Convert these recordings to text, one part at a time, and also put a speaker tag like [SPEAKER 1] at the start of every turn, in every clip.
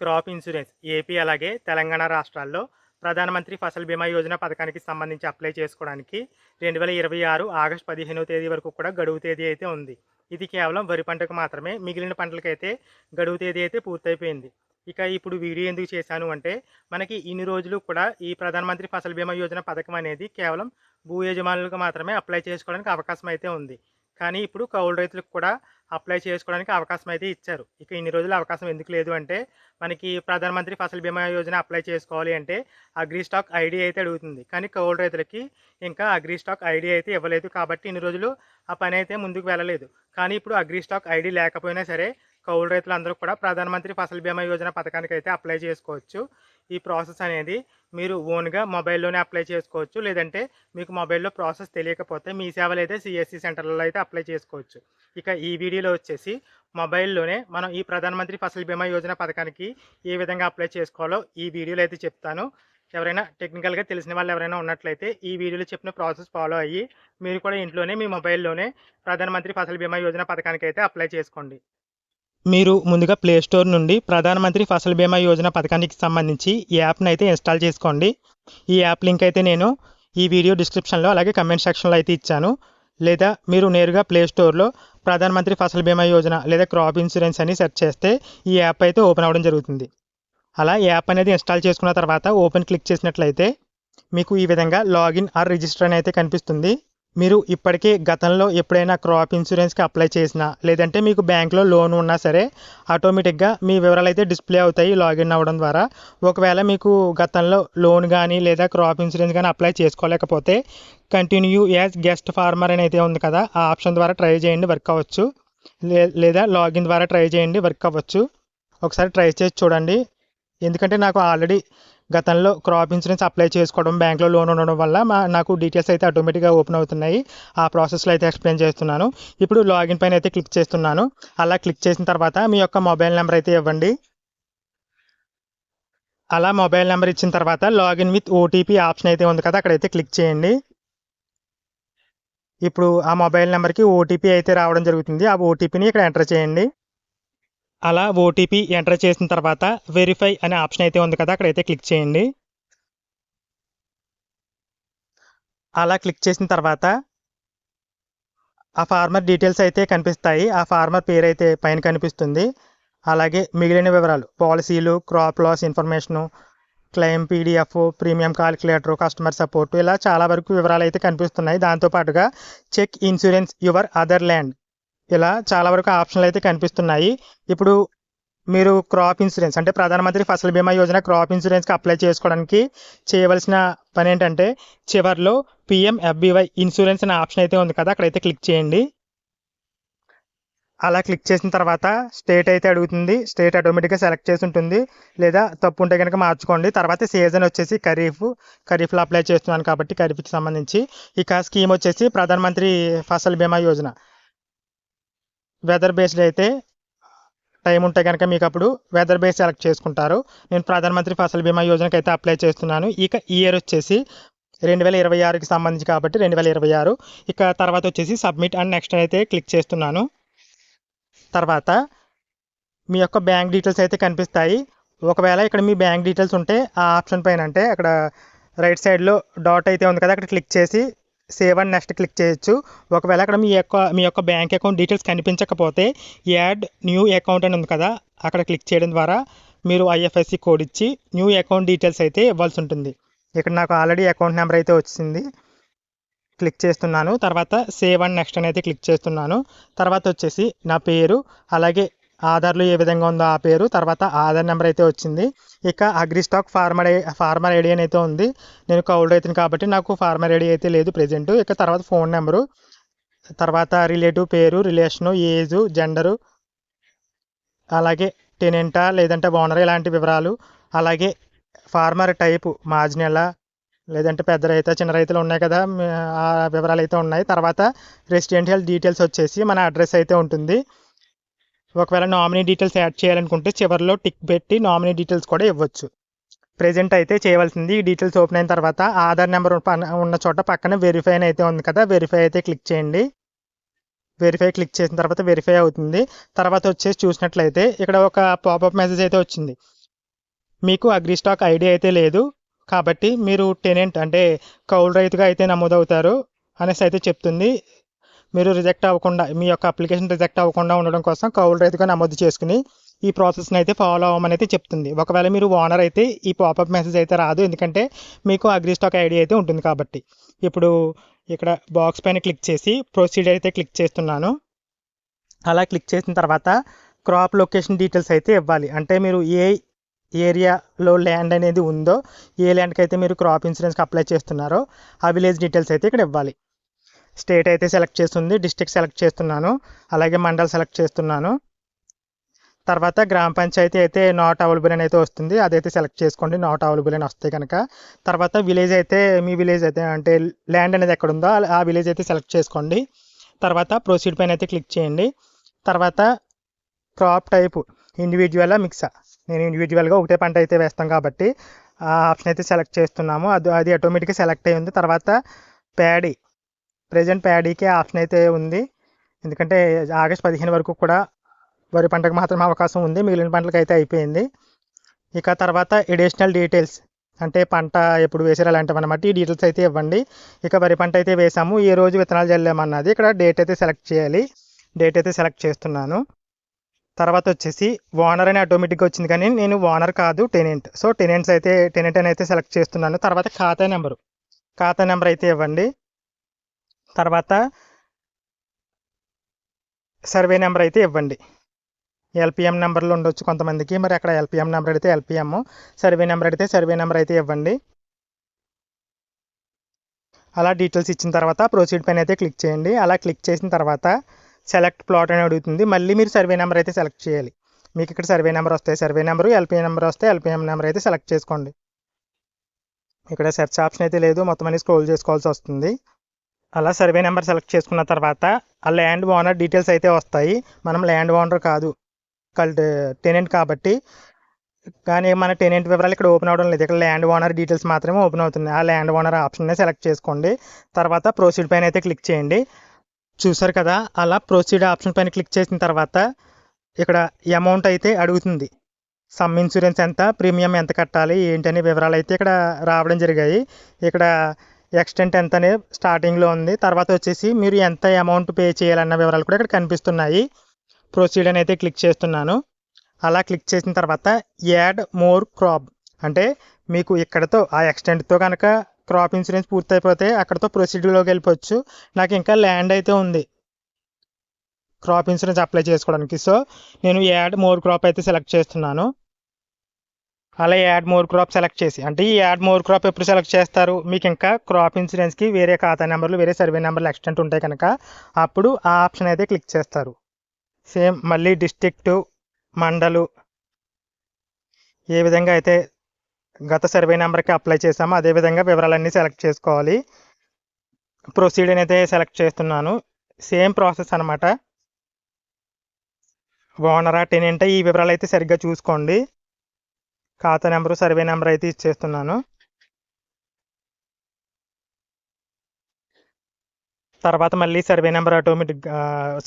[SPEAKER 1] Crop insurance AP అలాగే తెలంగాణ రాష్ట్రాల్లో ప్రధానమంత్రి ఫసల్ బీమా యోజన పథకానికి సంబంధించి అప్లై చేసుకోవడానికి 2026 ఆగస్టు 15వ తేదీ వరకు కూడా గడువు తేదీ అయితే ఉంది. ఇది కేవలం వరి పంటకు మాత్రమే. మిగిలిన పంటలకైతే గడువు తేదీ అయితే పూర్తయిపోయింది. ఇక ఇప్పుడు వీడియో ఎందుకు చేశాను అంటే, మనకి ఇన్ని రోజులు కూడా ఈ ప్రధానమంత్రి ఫసల్ బీమా యోజన పథకం అనేది కేవలం భూ యజమానులకు మాత్రమే అప్లై చేసుకోవడానికి అవకాశం అయితే ఉంది. కానీ ఇప్పుడు కౌలు రైతులకు కూడా అప్లై చేసుకోవడానికి అవకాశం అయితే ఇచ్చారు. ఇక ఇన్ని రోజులు అవకాశం ఎందుకు లేదు అంటే, మనకి ప్రధానమంత్రి ఫసల్ బీమా యోజన అప్లై చేసుకోవాలి అంటే అగ్రి స్టాక్ ఐడి అయితే అడుగుతుంది. కానీ కౌలు రైతులకి ఇంకా అగ్రి స్టాక్ ఐడి అయితే ఇవ్వలేదు. కాబట్టి ఇన్ని రోజులు ఆ పని అయితే ముందుకు వెళ్ళలేదు. కానీ ఇప్పుడు అగ్రి స్టాక్ ఐడి లేకపోయినా సరే కౌలు రైతులందరూ కూడా ప్రధానమంత్రి ఫసల్ బీమా యోజన పథకానికి అయితే అప్లై చేసుకోవచ్చు. ఈ ప్రాసెస్ అనేది మీరు ఓన్గా మొబైల్లోనే అప్లై చేసుకోవచ్చు. లేదంటే మీకు మొబైల్లో ప్రాసెస్ తెలియకపోతే మీ సేవలు అయితే సిఎస్సి సెంటర్లలో అయితే అప్లై చేసుకోవచ్చు. ఇక ఈ వీడియోలో వచ్చేసి మొబైల్లోనే మనం ఈ ప్రధానమంత్రి ఫసల్ బీమా యోజన పథకానికి ఏ విధంగా అప్లై చేసుకోవాలో ఈ వీడియోలో అయితే చెప్తాను. ఎవరైనా టెక్నికల్గా తెలిసిన వాళ్ళు ఎవరైనా ఉన్నట్లయితే ఈ వీడియోలో చెప్పిన ప్రాసెస్ ఫాలో అయ్యి మీరు కూడా ఇంట్లోనే మీ మొబైల్లోనే ప్రధానమంత్రి ఫసల్ బీమా యోజన పథకానికి అయితే అప్లై చేసుకోండి. మీరు ముందుగా ప్లే స్టోర్ నుండి ప్రధానమంత్రి ఫసల్ బీమా యోజన పథకానికి సంబంధించి ఈ యాప్ని అయితే ఇన్స్టాల్ చేసుకోండి. ఈ యాప్ లింక్ అయితే నేను ఈ వీడియో డిస్క్రిప్షన్లో అలాగే కమెంట్ సెక్షన్లో అయితే ఇచ్చాను. లేదా మీరు నేరుగా ప్లే స్టోర్లో ప్రధానమంత్రి ఫసల్ బీమా యోజన లేదా క్రాప్ ఇన్సూరెన్స్ అని సెర్చ్ చేస్తే ఈ యాప్ అయితే ఓపెన్ అవ్వడం జరుగుతుంది. అలా యాప్ అనేది ఇన్స్టాల్ చేసుకున్న తర్వాత ఓపెన్ క్లిక్ చేసినట్లయితే మీకు ఈ విధంగా లాగిన్ ఆర్ రిజిస్టర్ అని అయితే కనిపిస్తుంది. మీరు ఇప్పటికే గతంలో ఎప్పుడైనా క్రాప్ ఇన్సూరెన్స్కి అప్లై చేసినా లేదంటే మీకు బ్యాంక్లో లోన్ ఉన్నా సరే ఆటోమేటిక్గా మీ వివరాలు అయితే డిస్ప్లే అవుతాయి లాగిన్ అవ్వడం ద్వారా. ఒకవేళ మీకు గతంలో లోన్ కానీ లేదా క్రాప్ ఇన్సూరెన్స్ కానీ అప్లై చేసుకోలేకపోతే కంటిన్యూ యాజ్ గెస్ట్ ఫార్మర్ అని అయితే ఉంది కదా, ఆ ఆప్షన్ ద్వారా ట్రై చేయండి, వర్క్ అవ్వచ్చు. లేదా లాగిన్ ద్వారా ట్రై చేయండి, వర్క్ అవ్వచ్చు. ఒకసారి ట్రై చేసి చూడండి. ఎందుకంటే నాకు ఆల్రెడీ గతంలో క్రాప్ ఇన్సూరెన్స్ అప్లై చేసుకోవడం బ్యాంక్లో లోన్ ఉండడం వల్ల నాకు డీటెయిల్స్ అయితే ఆటోమేటిక్గా ఓపెన్ అవుతున్నాయి. ఆ ప్రాసెస్లో అయితే ఎక్స్ప్లెయిన్ చేస్తున్నాను. ఇప్పుడు లాగిన్ పైన అయితే క్లిక్ చేస్తున్నాను. అలా క్లిక్ చేసిన తర్వాత మీ యొక్క మొబైల్ నెంబర్ అయితే ఇవ్వండి. అలా మొబైల్ నెంబర్ ఇచ్చిన తర్వాత లాగిన్ విత్ ఓటీపీ ఆప్షన్ అయితే ఉంది కదా, అక్కడైతే క్లిక్ చేయండి. ఇప్పుడు ఆ మొబైల్ నెంబర్కి ఓటీపీ అయితే రావడం జరుగుతుంది. ఆ ఓటీపీని ఇక్కడ ఎంటర్ చేయండి. అలా ఓటీపీ ఎంటర్ చేసిన తర్వాత వెరిఫై అనే ఆప్షన్ అయితే ఉంది కదా, అక్కడైతే క్లిక్ చేయండి. అలా క్లిక్ చేసిన తర్వాత ఆ ఫార్మర్ డీటెయిల్స్ అయితే కనిపిస్తాయి. ఆ ఫార్మర్ పేరు అయితే పైన కనిపిస్తుంది. అలాగే మిగిలిన వివరాలు, పాలసీలు, crop loss information, claim PDF, premium calculator, customer support, ఇలా చాలా వరకు వివరాలు అయితే కనిపిస్తున్నాయి. దాంతోపాటుగా check insurance your other land, ఇలా చాలా వరకు ఆప్షన్లు అయితే కనిపిస్తున్నాయి. ఇప్పుడు మీరు క్రాప్ ఇన్సూరెన్స్ అంటే ప్రధానమంత్రి ఫసల్ బీమా యోజన క్రాప్ ఇన్సూరెన్స్కి అప్లై చేసుకోవడానికి చేయవలసిన పని ఏంటంటే చివర్లో పిఎంఎఫ్బివై ఇన్సూరెన్స్ అనే ఆప్షన్ అయితే ఉంది కదా, అక్కడైతే క్లిక్ చేయండి. అలా క్లిక్ చేసిన తర్వాత స్టేట్ అయితే అడుగుతుంది. స్టేట్ ఆటోమేటిక్గా సెలెక్ట్ చేసి ఉంటుంది. లేదా తప్పు ఉంటే కనుక మార్చుకోండి. తర్వాత సీజన్ వచ్చేసి ఖరీఫ్లో అప్లై చేస్తున్నాను కాబట్టి ఖరీఫ్కి సంబంధించి. ఇక స్కీమ్ వచ్చేసి ప్రధానమంత్రి ఫసల్ బీమా యోజన. వెదర్ బేస్డ్ అయితే టైం ఉంటే కనుక మీకు అప్పుడు వెదర్ బేస్ సెలెక్ట్ చేసుకుంటారు. నేను ప్రధానమంత్రి ఫసల్ బీమా యోజనకి అయితే అప్లై చేస్తున్నాను. ఇక ఇయర్ వచ్చేసి 2026కి సంబంధించి కాబట్టి 2026. ఇక తర్వాత వచ్చేసి సబ్మిట్ అండ్ నెక్స్ట్ అయితే క్లిక్ చేస్తున్నాను. తర్వాత మీ యొక్క బ్యాంక్ డీటెయిల్స్ అయితే కనిపిస్తాయి. ఒకవేళ ఇక్కడ మీ బ్యాంక్ డీటెయిల్స్ ఉంటే ఆ ఆప్షన్ పైన అంటే అక్కడ రైట్ సైడ్లో డాట్ అయితే ఉంది కదా, అక్కడ క్లిక్ చేసి సేవ్ అండ్ నెక్స్ట్ క్లిక్ చేయొచ్చు. ఒకవేళ అక్కడ మీ యొక్క బ్యాంక్ అకౌంట్ డీటెయిల్స్ కనిపించకపోతే యాడ్ న్యూ అకౌంట్ అని ఉంది కదా, అక్కడ క్లిక్ చేయడం ద్వారా మీరు ఐఎఫ్ఎస్సి కోడ్ ఇచ్చి న్యూ అకౌంట్ డీటెయిల్స్ అయితే ఇవ్వాల్సి ఉంటుంది. ఇక్కడ నాకు ఆల్రెడీ అకౌంట్ నెంబర్ అయితే వచ్చింది, క్లిక్ చేస్తున్నాను. తర్వాత సేవ్ అండ్ నెక్స్ట్ అని అయితే క్లిక్ చేస్తున్నాను. తర్వాత వచ్చేసి నా పేరు, అలాగే ఆధార్లో ఏ విధంగా ఉందో ఆ పేరు, తర్వాత ఆధార్ నెంబర్ అయితే వచ్చింది. ఇక అగ్రి స్టాక్ ఫార్మర్ ఐడి అని అయితే ఉంది. నేను కౌలు రైతుని కాబట్టి నాకు ఫార్మర్ ఐడి అయితే లేదు ప్రెజెంట్. ఇక తర్వాత ఫోన్ నెంబరు, తర్వాత రిలేటివ్ పేరు, రిలేషను, ఏజు, జెండరు, అలాగే టెనెంటా లేదంటే ఓనర్ ఇలాంటి వివరాలు, అలాగే ఫార్మర్ టైపు మార్జినల్ లేదంటే పెద్ద రైతు చిన్న రైతులు ఉన్నాయి కదా, ఆ వివరాలు అయితే ఉన్నాయి. తర్వాత రెసిడెన్షియల్ డీటెయిల్స్ వచ్చేసి మన అడ్రస్ అయితే ఉంటుంది. ఒకవేళ నామినీ డీటెయిల్స్ యాడ్ చేయాలనుకుంటే చివరిలో టిక్ పెట్టి నామినీ డీటెయిల్స్ కూడా ఇవ్వచ్చు. ప్రెజెంట్ అయితే చేయవలసింది ఈ డీటెయిల్స్ ఓపెన్ అయిన తర్వాత ఆధార్ నెంబర్ ఉన్న చోట పక్కన వెరిఫై అని అయితే ఉంది కదా, వెరిఫై అయితే క్లిక్ చేయండి. వెరిఫై క్లిక్ చేసిన తర్వాత వెరిఫై అవుతుంది. తర్వాత వచ్చేసి చూసినట్లయితే ఇక్కడ ఒక పాపప్ మెసేజ్ అయితే వచ్చింది. మీకు అగ్రిస్టాక్ ఐడి అయితే లేదు, కాబట్టి మీరు టెనెంట్ అంటే కౌలు రైతుగా అయితే నమోదవుతారు అనేసి అయితే చెప్తుంది. మీరు రిజెక్ట్ అవ్వకుండా, మీ యొక్క అప్లికేషన్ రిజెక్ట్ అవ్వకుండా ఉండడం కోసం కౌలు రైతుగా నమోదు చేసుకుని ఈ ప్రాసెస్ని అయితే ఫాలో అవ్వమని అయితే చెప్తుంది. ఒకవేళ మీరు ఓనర్ అయితే ఈ పాపప్ మెసేజ్ అయితే రాదు, ఎందుకంటే మీకు అగ్రిస్టాక్ ఐడి అయితే ఉంటుంది కాబట్టి. ఇప్పుడు ఇక్కడ బాక్స్ పైన క్లిక్ చేసి ప్రొసీడ్ అయితే క్లిక్ చేస్తున్నాను. అలా క్లిక్ చేసిన తర్వాత క్రాప్ లొకేషన్ డీటెయిల్స్ అయితే ఇవ్వాలి. అంటే మీరు ఏ ఏరియాలో ల్యాండ్ అనేది ఉందో, ఏ ల్యాండ్కి అయితే మీరు క్రాప్ ఇన్సూరెన్స్కి అప్లై చేస్తున్నారో ఆ విలేజ్ డీటెయిల్స్ అయితే ఇక్కడ ఇవ్వాలి. స్టేట్ అయితే సెలెక్ట్ చేస్తుంది, డిస్ట్రిక్ట్ సెలెక్ట్ చేస్తున్నాను, అలాగే మండల్ సెలెక్ట్ చేస్తున్నాను. తర్వాత గ్రామ పంచాయతీ అయితే నాట్ అవైలబుల్ అని అయితే వస్తుంది, అదైతే సెలెక్ట్ చేసుకోండి, నాట్ అవైలబుల్ అని వస్తే కనుక. తర్వాత విలేజ్ అయితే మీ విలేజ్ అయితే అంటే ల్యాండ్ అనేది ఎక్కడ ఉందో ఆ విలేజ్ అయితే సెలెక్ట్ చేసుకోండి. తర్వాత ప్రొసీడ్ పైన అయితే క్లిక్ చేయండి. తర్వాత క్రాప్ టైపు ఇండివిజువల్ మిక్సా, నేను ఇండివిజువల్గా ఒకటే పంట అయితే వేస్తాం కాబట్టి ఆ ఆప్షన్ అయితే సెలెక్ట్ చేస్తున్నాము. అది ఆటోమేటిక్గా సెలెక్ట్ అయ్యి ఉంది. తర్వాత ప్యాడీ, ప్రజెంట్ ప్యాడీకే ఆప్షన్ అయితే ఉంది, ఎందుకంటే ఆగస్ట్ 15 వరకు కూడా వరి పంటకు మాత్రమే అవకాశం ఉంది, మిగిలిన పంటలకు అయితే అయిపోయింది. ఇక తర్వాత ఎడిషనల్ డీటెయిల్స్ అంటే పంట ఎప్పుడు వేసారు అలాంటివి అన్నమాట, ఈ డీటెయిల్స్ అయితే ఇవ్వండి. ఇక వరి పంట అయితే వేసాము, ఏ రోజు విత్తనాలు చల్లామన్నది ఇక్కడ డేట్ అయితే సెలెక్ట్ చేయాలి, డేట్ అయితే సెలెక్ట్ చేస్తున్నాను. తర్వాత వచ్చేసి ఓనర్ అని ఆటోమేటిక్గా వచ్చింది, కానీ నేను ఓనర్ కాదు టెనెంట్, సో టెనెంట్ అని అయితే సెలెక్ట్ చేస్తున్నాను. తర్వాత ఖాతా నెంబర్ అయితే ఇవ్వండి. తర్వాత సర్వే నెంబర్ అయితే ఇవ్వండి. ఎల్పిఎం నెంబర్లు ఉండొచ్చు కొంతమందికి, మరి అక్కడ ఎల్పిఎం నెంబర్ అయితే ఎల్పిఎం, సర్వే నెంబర్ అయితే సర్వే నెంబర్ అయితే ఇవ్వండి. అలా డీటెయిల్స్ ఇచ్చిన తర్వాత ప్రొసీడ్ పైన అయితే క్లిక్ చేయండి. అలా క్లిక్ చేసిన తర్వాత సెలెక్ట్ ప్లాట్ అని అడుగుతుంది, మళ్ళీ మీరు సర్వే నెంబర్ అయితే సెలెక్ట్ చేయాలి. మీకు ఇక్కడ సర్వే నెంబర్ వస్తాయి, సర్వే నెంబరు, ఎల్పిఎం నెంబర్ వస్తే ఎల్పిఎం నెంబర్ అయితే సెలెక్ట్ చేసుకోండి. ఇక్కడ సెర్చ్ ఆప్షన్ అయితే లేదు, మొత్తం అన్ని స్క్రోల్ చేసుకోవాల్సి వస్తుంది. అలా సర్వే నెంబర్ సెలెక్ట్ చేసుకున్న తర్వాత ఆ ల్యాండ్ ఓనర్ డీటెయిల్స్ అయితే వస్తాయి. మనం ల్యాండ్ ఓనర్ కాదు, టెనెంట్ కాబట్టి, కానీ మన టెనెంట్ వివరాలు ఇక్కడ ఓపెన్ అవ్వడం లేదు, ఇక్కడ ల్యాండ్ ఓనర్ డీటెయిల్స్ మాత్రమే ఓపెన్ అవుతుంది. ఆ ల్యాండ్ ఓనర్ ఆప్షన్ని సెలెక్ట్ చేసుకోండి. తర్వాత ప్రొసీడ్ పైన అయితే క్లిక్ చేయండి. చూసారు కదా, అలా ప్రొసీడ్ ఆప్షన్ పైన క్లిక్ చేసిన తర్వాత ఇక్కడ అమౌంట్ అయితే అడుగుతుంది, సమ్ ఇన్సూరెన్స్ ఎంత, ప్రీమియం ఎంత కట్టాలి ఏంటనే వివరాలు అయితే ఇక్కడ రావడం జరిగాయి. ఇక్కడ ఎక్స్టెంట్ ఎంత అనే స్టార్టింగ్లో ఉంది. తర్వాత వచ్చేసి మీరు ఎంత అమౌంట్ పే చేయాలన్న వివరాలు కూడా ఇక్కడ కనిపిస్తున్నాయి. ప్రొసీడ్ అని అయితే క్లిక్ చేస్తున్నాను. అలా క్లిక్ చేసిన తర్వాత యాడ్ మోర్ క్రాప్, అంటే మీకు ఇక్కడతో ఆ ఎక్స్టెంట్తో కనుక క్రాప్ ఇన్సూరెన్స్ పూర్తయిపోతే అక్కడతో ప్రొసీడ్లోకి వెళ్ళిపోవచ్చు. నాకు ఇంకా ల్యాండ్ అయితే ఉంది క్రాప్ ఇన్సూరెన్స్ అప్లై చేసుకోవడానికి, సో నేను యాడ్ మోర్ క్రాప్ అయితే సెలెక్ట్ చేస్తున్నాను. అలా యాడ్ మోర్ క్రాప్ సెలెక్ట్ చేసి, అంటే ఈ యాడ్ మోర్ క్రాప్ ఎప్పుడు సెలెక్ట్ చేస్తారు, మీకు ఇంకా క్రాప్ ఇన్సూరెన్స్కి వేరే ఖాతా నెంబర్లు, వేరే సర్వే నెంబర్లు ఎక్స్టెంట్ ఉంటాయి కనుక అప్పుడు ఆ ఆప్షన్ అయితే క్లిక్ చేస్తారు. సేమ్ మళ్ళీ డిస్ట్రిక్టు, మండలు ఏ విధంగా అయితే గత సర్వే నెంబర్కి అప్లై చేసామో అదేవిధంగా వివరాలన్నీ సెలెక్ట్ చేసుకోవాలి. ప్రొసీడ్ అని అయితే సెలెక్ట్ చేస్తున్నాను. సేమ్ ప్రాసెస్ అనమాట. ఓనరా టెనెంట్ ఈ వివరాలు అయితే సరిగ్గా చూసుకోండి. ఖాతా నెంబరు, సర్వే నెంబర్ అయితే ఇచ్చేస్తున్నాను. తర్వాత మళ్ళీ సర్వే నెంబర్ ఆటోమేటిక్గా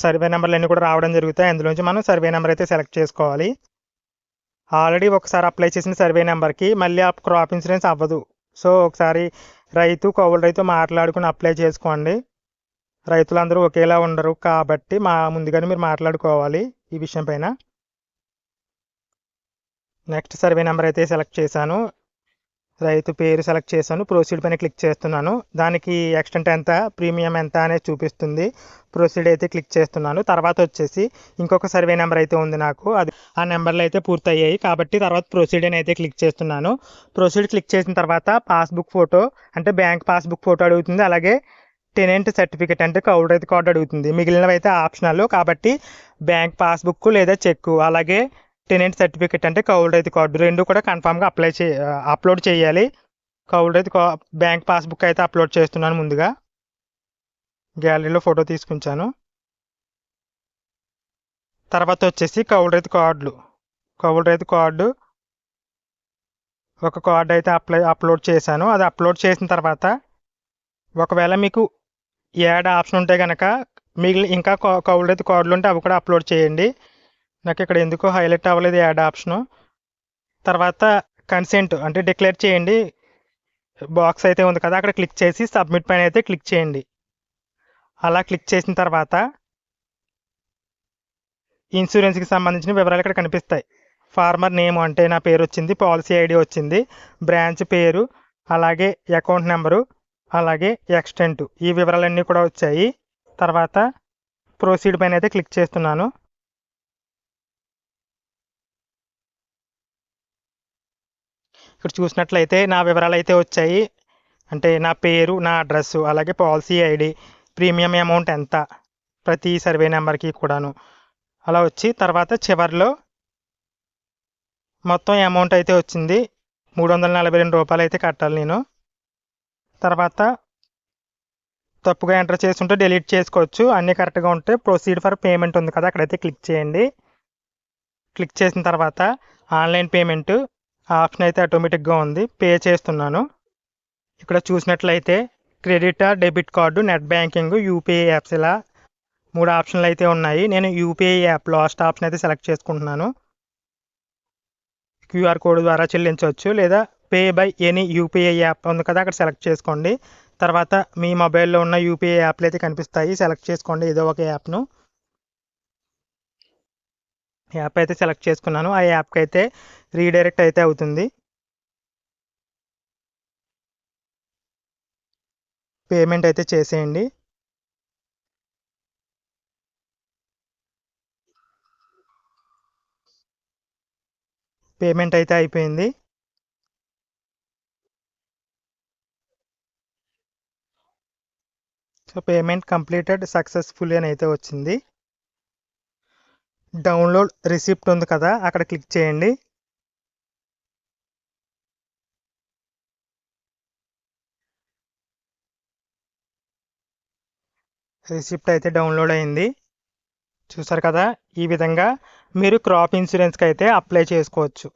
[SPEAKER 1] సర్వే నెంబర్లు అన్నీ కూడా రావడం జరుగుతాయి, అందులోంచి మనం సర్వే నెంబర్ అయితే సెలెక్ట్ చేసుకోవాలి. ఆల్రెడీ ఒకసారి అప్లై చేసిన సర్వే నెంబర్కి మళ్ళీ ఆ క్రాప్ ఇన్సూరెన్స్ అవ్వదు, సో ఒకసారి కౌలు రైతు మాట్లాడుకుని అప్లై చేసుకోండి. రైతులందరూ ఒకేలా ఉండరు కాబట్టి ముందుగానే మీరు మాట్లాడుకోవాలి ఈ విషయం పైన. నెక్స్ట్ సర్వే నెంబర్ అయితే సెలెక్ట్ చేశాను, రైతు పేరు సెలెక్ట్ చేశాను, ప్రొసీడ్ పైన క్లిక్ చేస్తున్నాను. దానికి ఎక్స్టెంట్ ఎంత, ప్రీమియం ఎంత అనేది చూపిస్తుంది. ప్రొసీడ్ అయితే క్లిక్ చేస్తున్నాను. తర్వాత వచ్చేసి ఇంకొక సర్వే నెంబర్ అయితే ఉంది నాకు, అది ఆ నెంబర్లు అయితే పూర్తయ్యాయి కాబట్టి తర్వాత ప్రొసీడ్ అని అయితే క్లిక్ చేస్తున్నాను. ప్రొసీడ్ క్లిక్ చేసిన తర్వాత పాస్బుక్ ఫోటో అంటే బ్యాంక్ పాస్బుక్ ఫోటో అడుగుతుంది, అలాగే టెనెంట్ సర్టిఫికేట్ అంటే కౌలు రైతు కార్డు అడుగుతుంది. మిగిలినవి అయితే ఆప్షనల్, కాబట్టి బ్యాంక్ పాస్బుక్ లేదా చెక్కు, అలాగే టెనెంట్ సర్టిఫికేట్ అంటే కౌలు రైతు కార్డు రెండు కూడా కన్ఫామ్గా అప్లోడ్ చేయాలి. కౌలు రైతు బ్యాంక్ పాస్బుక్ అయితే అప్లోడ్ చేస్తున్నాను. ముందుగా గ్యాలరీలో ఫోటో తీసుకుంటాను. తర్వాత వచ్చేసి కౌలు రైతు కార్డు ఒక కార్డు అయితే అప్లోడ్ చేశాను. అది అప్లోడ్ చేసిన తర్వాత ఒకవేళ మీకు యాడ్ ఆప్షన్ ఉంటే కనుక ఇంకా కౌలు రైతు కార్డులు ఉంటే అవి కూడా అప్లోడ్ చేయండి. నాకు ఇక్కడ ఎందుకో హైలైట్ అవ్వలేదు యాడ్ ఆప్షను. తర్వాత కన్సెంట్ అంటే డిక్లేర్ చేయండి బాక్స్ అయితే ఉంది కదా, అక్కడ క్లిక్ చేసి సబ్మిట్ పైన అయితే క్లిక్ చేయండి. అలా క్లిక్ చేసిన తర్వాత ఇన్సూరెన్స్కి సంబంధించిన వివరాలు ఇక్కడ కనిపిస్తాయి. ఫార్మర్ నేమ్ అంటే నా పేరు వచ్చింది, పాలసీ ఐడి వచ్చింది, బ్రాంచ్ పేరు, అలాగే అకౌంట్ నెంబరు, అలాగే ఎక్స్టెంట్, ఈ వివరాలన్నీ కూడా వచ్చాయి. తర్వాత ప్రొసీడ్ పైన అయితే క్లిక్ చేస్తున్నాను. ఇక్కడ చూసినట్లయితే నా వివరాలు అయితే వచ్చాయి. అంటే నా పేరు, నా అడ్రస్సు, అలాగే పాలసీ ఐడి, ప్రీమియం అమౌంట్ ఎంత, ప్రతి సర్వే నెంబర్కి కూడాను అలా వచ్చి, తర్వాత చివరిలో మొత్తం అమౌంట్ అయితే వచ్చింది. 342 రూపాయలు అయితే కట్టాలి నేను. తర్వాత తప్పుగా ఎంటర్ చేస్తుంటే డిలీట్ చేసుకోవచ్చు. అన్నీ కరెక్ట్గా ఉంటే ప్రొసీడ్ ఫర్ పేమెంట్ ఉంది కదా, అక్కడైతే క్లిక్ చేయండి. క్లిక్ చేసిన తర్వాత ఆన్లైన్ పేమెంట్ ఆప్షన్ అయితే ఆటోమేటిక్గా ఉంది, పే చేస్తున్నాను. ఇక్కడ చూసినట్లయితే credit are debit card, net banking, UPI apps, ఇలా 3 ఆప్షన్లు అయితే ఉన్నాయి. నేను యూపీఐ యాప్ లాస్ట్ ఆప్షన్ అయితే సెలెక్ట్ చేసుకుంటున్నాను. క్యూఆర్ కోడ్ ద్వారా చెల్లించవచ్చు, లేదా pay by any UPI app ఉంది కదా, అక్కడ సెలెక్ట్ చేసుకోండి. తర్వాత మీ మొబైల్లో ఉన్న యూపీఐ యాప్లు అయితే కనిపిస్తాయి, సెలెక్ట్ చేసుకోండి ఏదో ఒక యాప్ను. యాప్ అయితే సెలెక్ట్ చేసుకున్నాను. ఆ యాప్కి అయితే రీడైరెక్ట్ అయితే అవుతుంది. పేమెంట్ అయితే చేసేయండి. పేమెంట్ అయితే అయిపోయింది. సో పేమెంట్ కంప్లీటెడ్ సక్సెస్ఫుల్ అని అయితే వచ్చింది. డౌన్లోడ్ రిసిప్ట్ ఉంది కదా, అక్కడ క్లిక్ చేయండి. రిసిప్ట్ అయితే డౌన్లోడ్ అయింది. చూసారు కదా, ఈ విధంగా మీరు క్రాప్ ఇన్సూరెన్స్కి అయితే అప్లై చేసుకోవచ్చు.